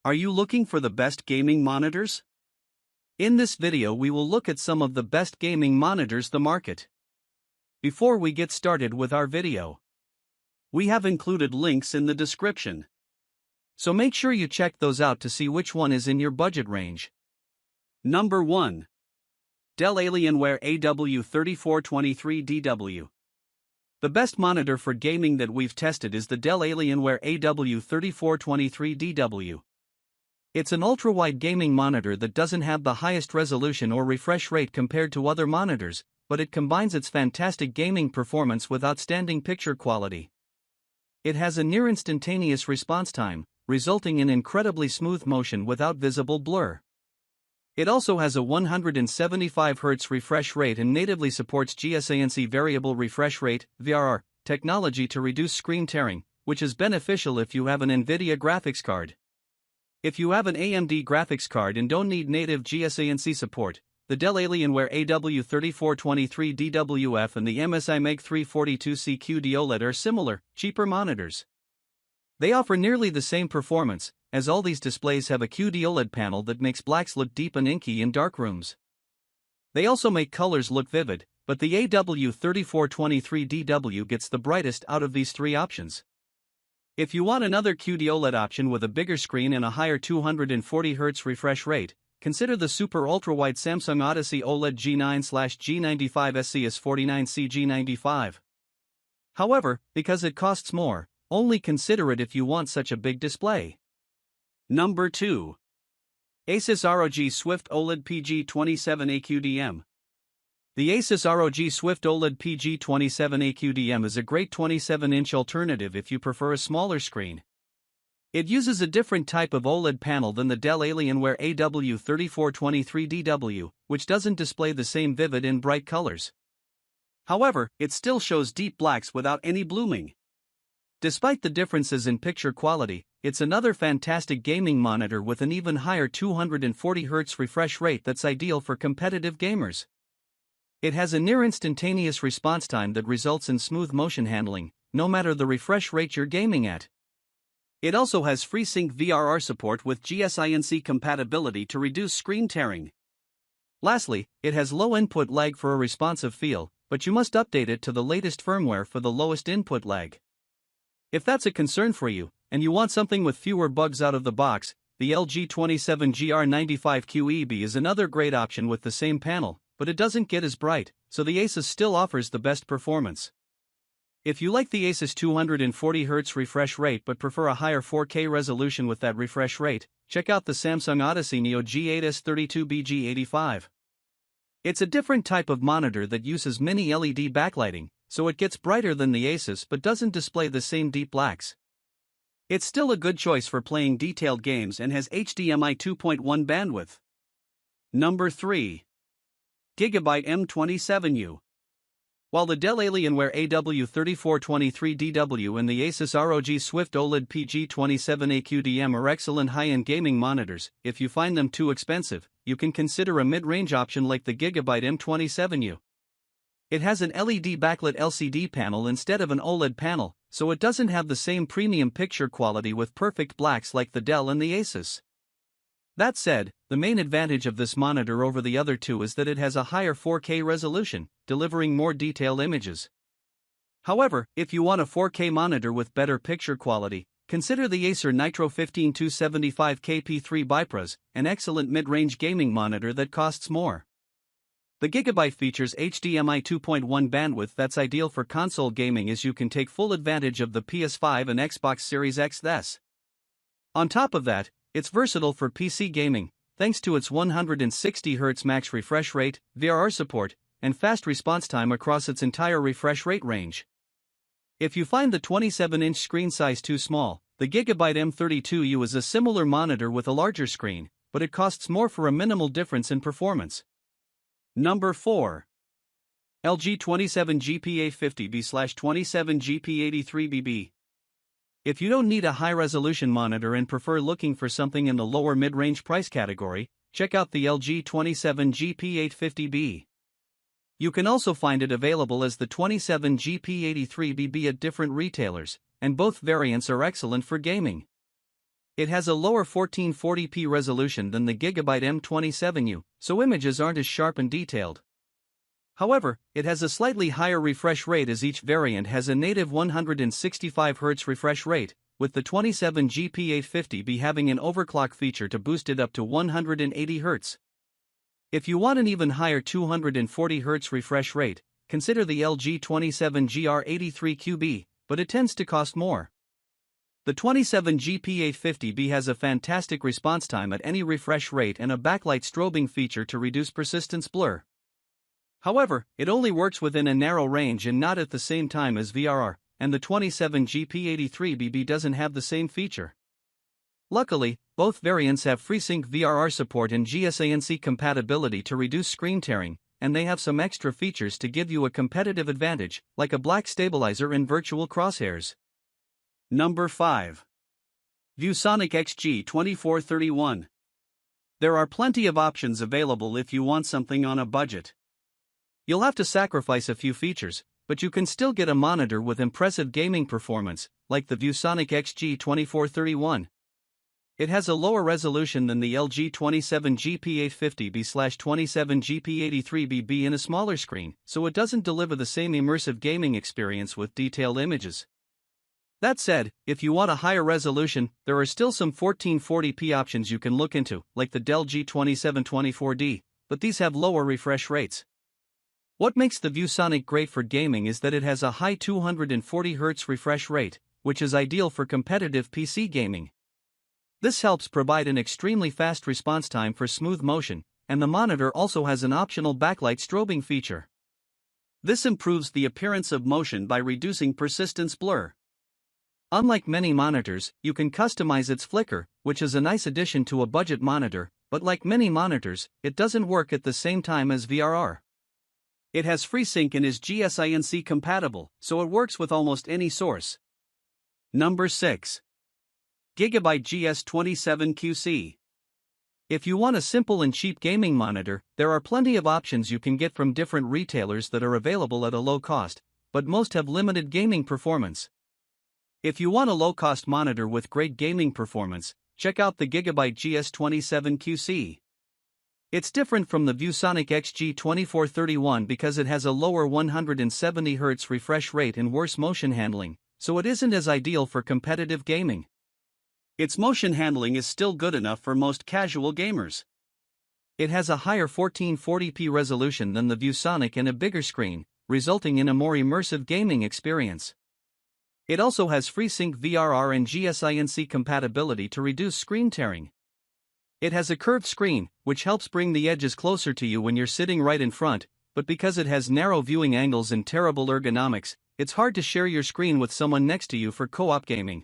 Are you looking for the best gaming monitors? In this video we will look at some of the best gaming monitors the market. Before we get started with our video, we have included links in the description. So make sure you check those out to see which one is in your budget range. Number 1. Dell Alienware AW3423DW. The best monitor for gaming that we've tested is the Dell Alienware AW3423DW. It's an ultra-wide gaming monitor that doesn't have the highest resolution or refresh rate compared to other monitors, but it combines its fantastic gaming performance with outstanding picture quality. It has a near-instantaneous response time, resulting in incredibly smooth motion without visible blur. It also has a 175 Hz refresh rate and natively supports GSANC variable refresh rate (VRR) technology to reduce screen tearing, which is beneficial if you have an NVIDIA graphics card. If you have an AMD graphics card and don't need native GSANC support, the Dell Alienware AW3423DWF and the MSI Meg 342C QD OLED are similar, cheaper monitors. They offer nearly the same performance, as all these displays have a QD OLED panel that makes blacks look deep and inky in dark rooms. They also make colors look vivid, but the AW3423DW gets the brightest out of these three options. If you want another QD OLED option with a bigger screen and a higher 240 Hz refresh rate, consider the super ultra-wide Samsung Odyssey OLED G9/G95 SCS49C G95. However, because it costs more, only consider it if you want such a big display. Number 2. ASUS ROG Swift OLED PG27AQDM. The ASUS ROG Swift OLED PG27AQDM is a great 27-inch alternative if you prefer a smaller screen. It uses a different type of OLED panel than the Dell Alienware AW3423DW, which doesn't display the same vivid and bright colors. However, it still shows deep blacks without any blooming. Despite the differences in picture quality, it's another fantastic gaming monitor with an even higher 240 Hz refresh rate that's ideal for competitive gamers. It has a near-instantaneous response time that results in smooth motion handling, no matter the refresh rate you're gaming at. It also has FreeSync VRR support with GSINC compatibility to reduce screen tearing. Lastly, it has low input lag for a responsive feel, but you must update it to the latest firmware for the lowest input lag. If that's a concern for you, and you want something with fewer bugs out of the box, the LG G27QC is another great option with the same panel, but it doesn't get as bright, so the ASUS still offers the best performance. If you like the ASUS 240 Hz refresh rate but prefer a higher 4K resolution with that refresh rate, check out the Samsung Odyssey Neo G8S32BG85. It's a different type of monitor that uses mini LED backlighting, so it gets brighter than the ASUS but doesn't display the same deep blacks. It's still a good choice for playing detailed games and has HDMI 2.1 bandwidth. Number 3. Gigabyte M27U. While the Dell Alienware AW3423DW and the ASUS ROG Swift OLED PG27AQDM are excellent high-end gaming monitors, if you find them too expensive, you can consider a mid-range option like the Gigabyte M27U. It has an LED backlit LCD panel instead of an OLED panel, so it doesn't have the same premium picture quality with perfect blacks like the Dell and the ASUS. That said, the main advantage of this monitor over the other two is that it has a higher 4K resolution, delivering more detailed images. However, if you want a 4K monitor with better picture quality, consider the Acer Nitro 15275KP3 Bipros, an excellent mid-range gaming monitor that costs more. The Gigabyte features HDMI 2.1 bandwidth that's ideal for console gaming as you can take full advantage of the PS5 and Xbox Series X. On top of that, it's versatile for PC gaming, thanks to its 160 Hz max refresh rate, VRR support, and fast response time across its entire refresh rate range. If you find the 27-inch screen size too small, the Gigabyte M32U is a similar monitor with a larger screen, but it costs more for a minimal difference in performance. Number 4. LG 27GPA50B/27GP83BB. If you don't need a high-resolution monitor and prefer looking for something in the lower mid-range price category, check out the LG 27GP850B. You can also find it available as the 27GP83BB at different retailers, and both variants are excellent for gaming. It has a lower 1440p resolution than the Gigabyte M27U, so images aren't as sharp and detailed. However, it has a slightly higher refresh rate as each variant has a native 165Hz refresh rate, with the 27GP850B having an overclock feature to boost it up to 180Hz. If you want an even higher 240Hz refresh rate, consider the LG G27QC, but it tends to cost more. The 27GP850B has a fantastic response time at any refresh rate and a backlight strobing feature to reduce persistence blur. However, it only works within a narrow range and not at the same time as VRR, and the 27GP83BB doesn't have the same feature. Luckily, both variants have FreeSync VRR support and GSANC compatibility to reduce screen tearing, and they have some extra features to give you a competitive advantage, like a black stabilizer and virtual crosshairs. Number 5. ViewSonic XG2431. There are plenty of options available if you want something on a budget. You'll have to sacrifice a few features, but you can still get a monitor with impressive gaming performance, like the ViewSonic XG2431. It has a lower resolution than the LG 27GP850B/27GP83BB and a smaller screen, so it doesn't deliver the same immersive gaming experience with detailed images. That said, if you want a higher resolution, there are still some 1440p options you can look into, like the Dell G2724D, but these have lower refresh rates. What makes the ViewSonic great for gaming is that it has a high 240Hz refresh rate, which is ideal for competitive PC gaming. This helps provide an extremely fast response time for smooth motion, and the monitor also has an optional backlight strobing feature. This improves the appearance of motion by reducing persistence blur. Unlike many monitors, you can customize its flicker, which is a nice addition to a budget monitor, but like many monitors, it doesn't work at the same time as VRR. It has FreeSync and is GSANC compatible, so it works with almost any source. Number 6. Gigabyte GS27QC. If you want a simple and cheap gaming monitor, there are plenty of options you can get from different retailers that are available at a low cost, but most have limited gaming performance. If you want a low-cost monitor with great gaming performance, check out the Gigabyte GS27QC. It's different from the ViewSonic XG2431 because it has a lower 170Hz refresh rate and worse motion handling, so it isn't as ideal for competitive gaming. Its motion handling is still good enough for most casual gamers. It has a higher 1440p resolution than the ViewSonic and a bigger screen, resulting in a more immersive gaming experience. It also has FreeSync VRR and GSANC compatibility to reduce screen tearing. It has a curved screen, which helps bring the edges closer to you when you're sitting right in front, but because it has narrow viewing angles and terrible ergonomics, it's hard to share your screen with someone next to you for co-op gaming.